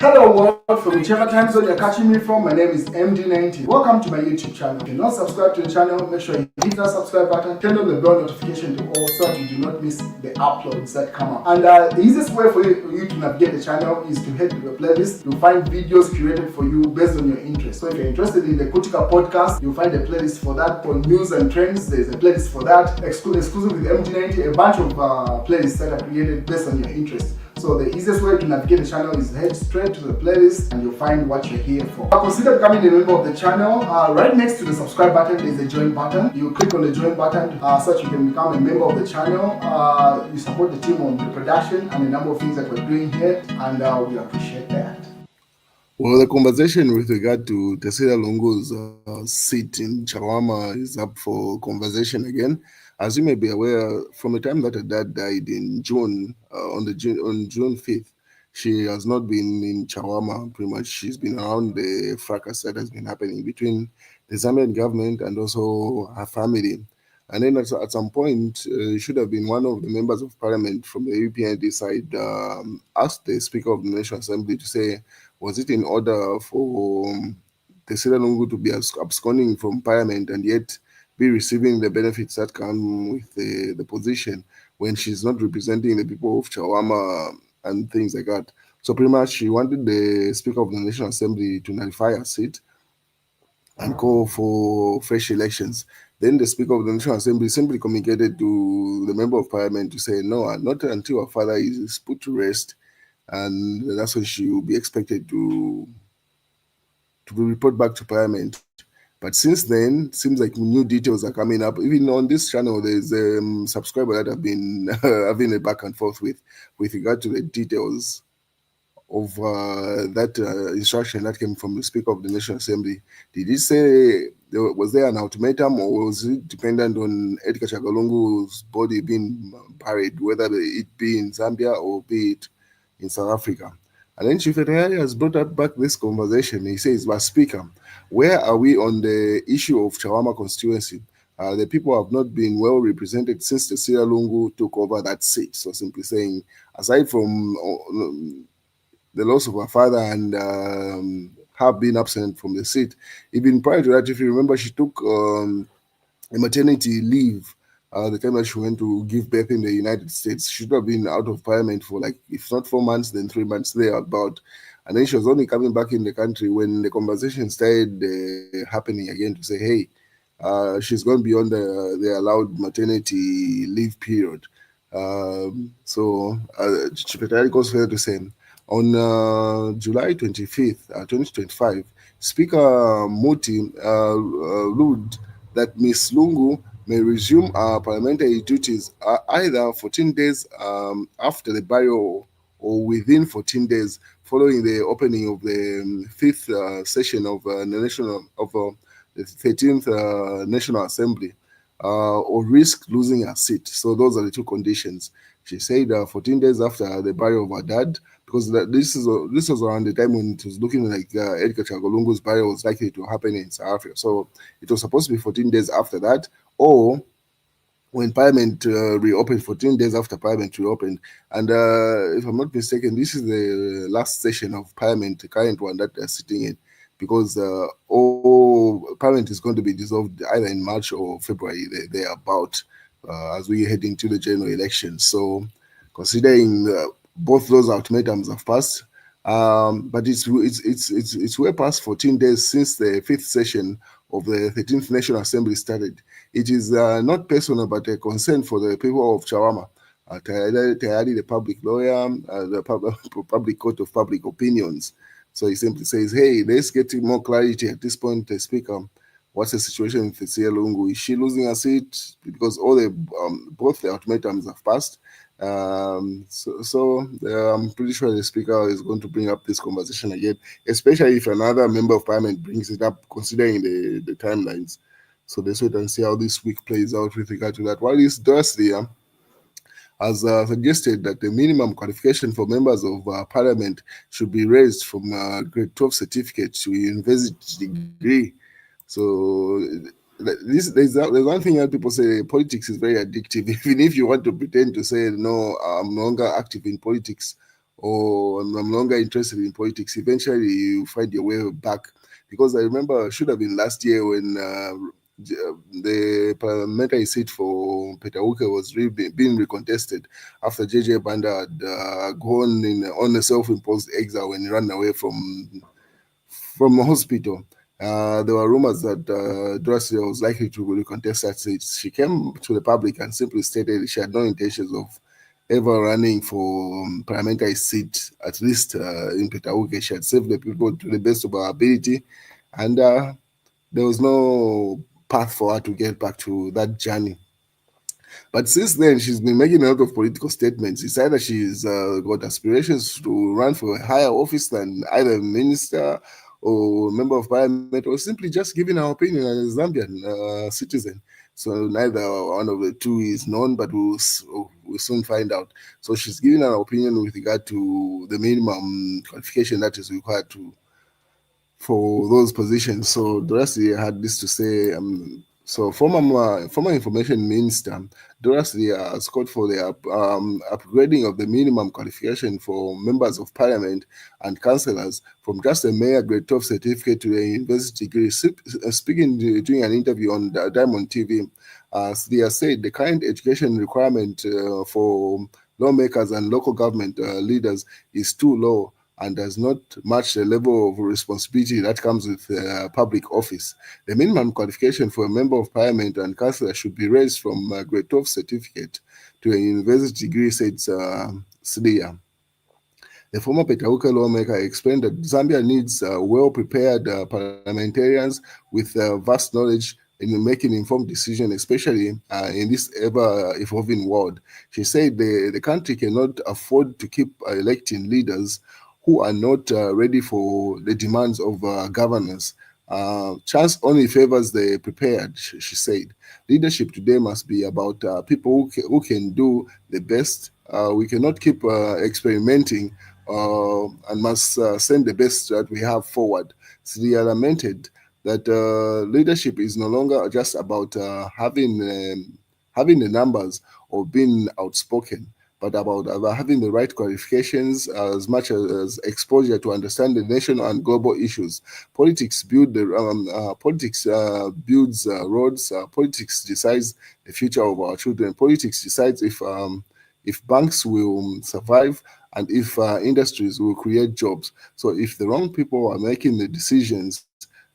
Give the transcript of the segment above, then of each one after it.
Hello world, from whichever time zone you're catching me from, my name is MD90. Welcome to my YouTube channel. If you're not subscribed to the channel, make sure you hit that subscribe button, turn on the bell notification to all so that you do not miss the uploads that come up. And the easiest way for you to navigate the channel is to head to the playlist. You'll find videos curated for you based on your interest. So if you're interested in the Kutika podcast, you'll find a playlist for that. For news and trends, there's a playlist for that. Exclusive with MD90, a bunch of playlists that are created based on your interest. So the easiest way to navigate the channel is head straight to the playlist and you'll find what you're here for. Consider becoming a member of the channel. Right next to the subscribe button is the join button. You click on the join button so that you can become a member of the channel. You support the team on the production and a number of things that we're doing here, and we appreciate that. Well, the conversation with regard to Tasila Lungu's seat in Chawama is up for conversation again. As you may be aware, from the time that her dad died in June, on June 5th, she has not been in Chawama. Pretty much, she's been around the fracas that has been happening between the Zambian government and also her family. And then at some point, should have been one of the members of parliament from the UPND side asked the Speaker of the National Assembly to say, was it in order for Tasila Lungu to be absconding from parliament and yet be receiving the benefits that come with the position when she's not representing the people of Chawama and things like that. So pretty much she wanted the Speaker of the National Assembly to nullify her seat and call for fresh elections. Then the Speaker of the National Assembly simply communicated to the Member of Parliament to say, no, not until her father is put to rest, and that's when she will be expected to report back to Parliament. But since then, seems like new details are coming up. Even on this channel, there's a subscriber that I've been having a back and forth with regard to the details of that instruction that came from the Speaker of the National Assembly. Did he say was there an ultimatum, or was it dependent on Edgar Chagalungu's body being buried, whether it be in Zambia or be it in South Africa? And then Chief Etayari has brought up back this conversation. He says, but Speaker, where are we on the issue of Chawama constituency? The people have not been well represented since the Tasila Lungu took over that seat. So simply saying, aside from the loss of her father and have been absent from the seat, even prior to that, if you remember, she took a maternity leave the time that she went to give birth in the United States. She should have been out of parliament for, like, if not 4 months, then 3 months there about. And then she was only coming back in the country when the conversation started happening again to say, hey, she's gone beyond the allowed maternity leave period. So Chipetari goes further to say, on July 25th, 2025, Speaker Muti ruled that Ms. Lungu may resume parliamentary duties either 14 days after the burial or within 14 days following the opening of the fifth session of the 13th National Assembly, or risk losing her seat. So those are the two conditions. She said 14 days after the burial of her dad, because this was around the time when it was looking like Edgar Chagolungu's burial was likely to happen in South Africa. So it was supposed to be 14 days after that, or when Parliament reopened, 14 days after Parliament reopened. And if I'm not mistaken, this is the last session of Parliament, the current one that they're sitting in, because Parliament is going to be dissolved either in March or February, they're about, as we head into the general election. So considering both those ultimatums have passed, but it's way past 14 days since the fifth session of the 13th National Assembly started. It is not personal, but a concern for the people of Chawama. Tayari, the public lawyer, the public court of public opinions. So he simply says, hey, let's get more clarity at this point, Speaker. What's the situation with Tasila Lungu? Is she losing her seat? Because both the ultimatums have passed. So I'm pretty sure the Speaker is going to bring up this conversation again, especially if another member of Parliament brings it up, considering the timelines. So let's wait and see how this week plays out with regard to that. While it's Thursday, has suggested that the minimum qualification for members of Parliament should be raised from grade 12 certificate to university degree. So there's one thing that people say: politics is very addictive. Even if you want to pretend to say no, I'm no longer active in politics, or I'm no longer interested in politics, eventually you find your way back. Because I remember, it should have been last year when the parliamentary seat for Petauke was being recontested after JJ Banda had gone on a self-imposed exile when he ran away from a hospital. There were rumors that Dorothy was likely to recontest that seat. She came to the public and simply stated she had no intentions of ever running for parliamentary seat, at least in Petauke. She had served the people to the best of her ability, and there was no path for her to get back to that journey. But since then, she's been making a lot of political statements. It's either she's got aspirations to run for a higher office than either minister or member of parliament, or simply just giving her opinion as a Zambian citizen. So neither one of the two is known, but we'll soon find out. So she's giving her opinion with regard to the minimum qualification that is required for those positions. So Dorothy had this to say. So former information minister Dorothy has called for the upgrading of the minimum qualification for members of parliament and councillors from just a mere grade 12 certificate to a university degree. Speaking during an interview on Diamond TV, Sdia said the current education requirement for lawmakers and local government leaders is too low and does not match the level of responsibility that comes with public office. The minimum qualification for a member of parliament and councillor should be raised from a grade 12 certificate to a university degree, said Sdia. The former Petauke lawmaker explained that Zambia needs well-prepared parliamentarians with vast knowledge in making informed decisions, especially in this ever-evolving world. She said the country cannot afford to keep electing leaders who are not ready for the demands of governance. Chance only favors the prepared, she said. Leadership today must be about people who can do the best. We cannot keep experimenting and must send the best that we have forward. Syria lamented that leadership is no longer just about having the numbers or being outspoken, but about having the right qualifications as much as exposure to understand the national and global issues. Politics builds roads. Politics decides the future of our children. Politics decides if banks will survive and if industries will create jobs. So if the wrong people are making the decisions,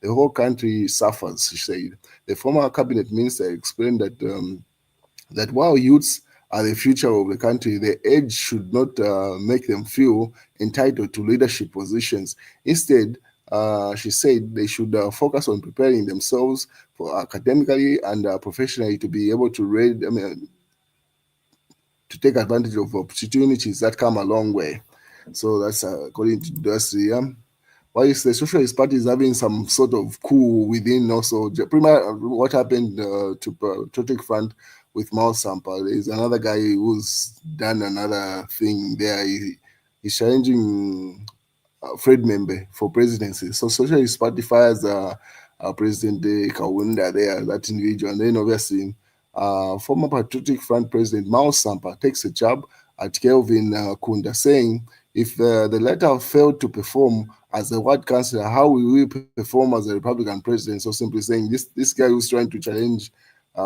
the whole country suffers, she said. The former cabinet minister explained that while youths are the future of the country, their age should not make them feel entitled to leadership positions. Instead, she said they should focus on preparing themselves for academically and professionally to be able to to take advantage of opportunities that come a long way. So that's according to Darcy. While the Socialist Party is having some sort of coup within also, pretty much what happened to Patriotic Front with Mao Sampa. There's another guy who's done another thing there. He's challenging Fred Membe for presidency. So Socialist Party fires President Kawunda there, that individual. And then obviously former Patriotic Front President Mao Sampa takes a jab at Kelvin Kunda, saying, if the latter failed to perform as a ward councillor, how will we perform as a Republican president? So simply saying this guy who's trying to challenge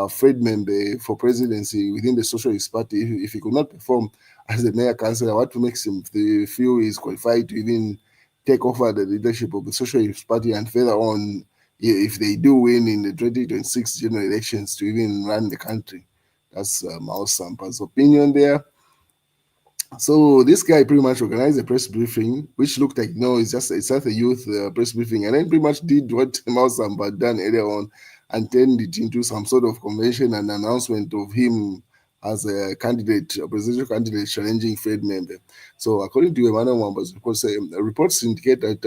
Fred Membe for presidency within the Socialist Party, if he could not perform as the mayor councillor, what makes him feel is qualified to even take over the leadership of the Socialist Party and further on, if they do win in the 2026 general elections, to even run the country? That's Mao Sampa's opinion there. So this guy pretty much organized a press briefing, which looked like it's just a youth press briefing, and then pretty much did what Mao Sampa had done earlier on, and turned it into some sort of convention and announcement of him as a candidate, a presidential candidate challenging Fred Membe. So according to Emmanuel Wamba's reports indicate that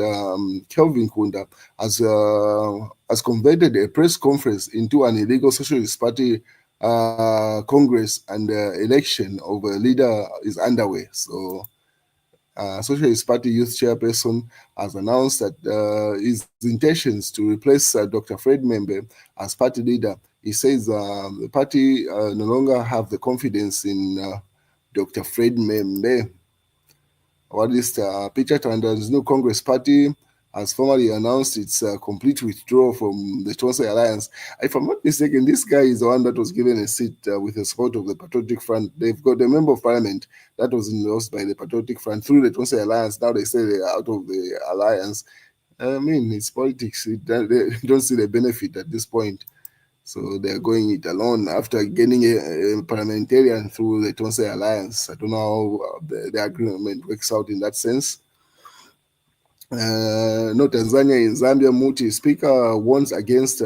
Kelvin Kunda has converted a press conference into an illegal Socialist Party Congress, and election of a leader is underway. So Socialist Party Youth Chairperson has announced that his intentions to replace Dr. Fred Membe as party leader. He says the party no longer have the confidence in Dr. Fred Membe. what is Peter Tanda's new Congress party has formally announced its complete withdrawal from the Tonse Alliance. If I'm not mistaken, this guy is the one that was given a seat with the support of the Patriotic Front. They've got a member of parliament that was endorsed by the Patriotic Front through the Tonse Alliance. Now they say they're out of the alliance. I mean, it's politics. They don't see the benefit at this point. So they're going it alone after getting a parliamentarian through the Tonse Alliance. I don't know how the agreement works out in that sense. No, Tanzania in Zambia, Muti speaker warns against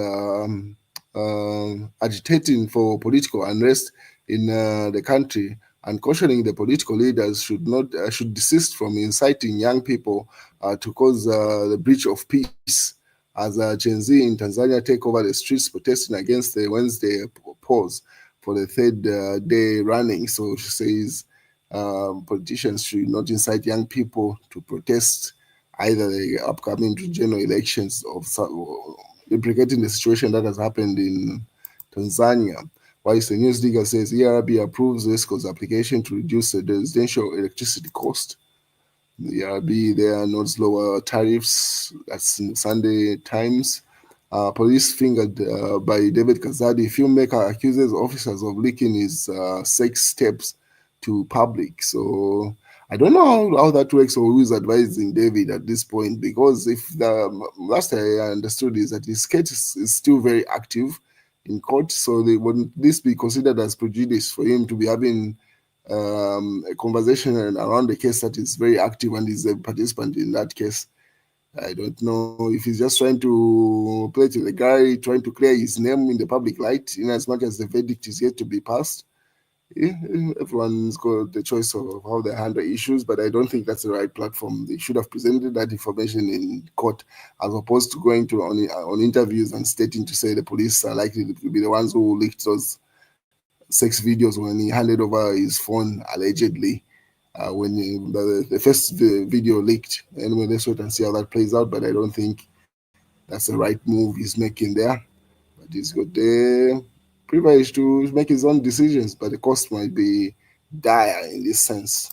agitating for political unrest in the country and cautioning the political leaders should desist from inciting young people to cause the breach of peace. As Gen Z in Tanzania take over the streets protesting against the Wednesday pause for the third day running. So she says politicians should not incite young people to protest either the upcoming general elections of implicating the situation that has happened in Tanzania. Whilst the news digger says ERB approves ESCO's application to reduce the residential electricity cost. The ERB there notes lower tariffs. That's in the Sunday Times. Police fingered by David Kazadi, filmmaker, accuses officers of leaking his sex tapes to public. So I don't know how that works or who is advising David at this point, because if the last I understood is that his case is still very active in court, so wouldn't this be considered as prejudice for him to be having a conversation around the case that is very active and is a participant in that case? I don't know if he's just trying to play to the guy, trying to clear his name in the public light, in as much as the verdict is yet to be passed. Yeah, everyone's got the choice of how they handle issues, but I don't think that's the right platform. They should have presented that information in court as opposed to going to on interviews and stating to say the police are likely to be the ones who leaked those sex videos when he handed over his phone allegedly. When the first video leaked. Anyway, let's wait and see how that plays out, but I don't think that's the right move he's making there. But he's got the privilege to make his own decisions, but the cost might be dire in this sense.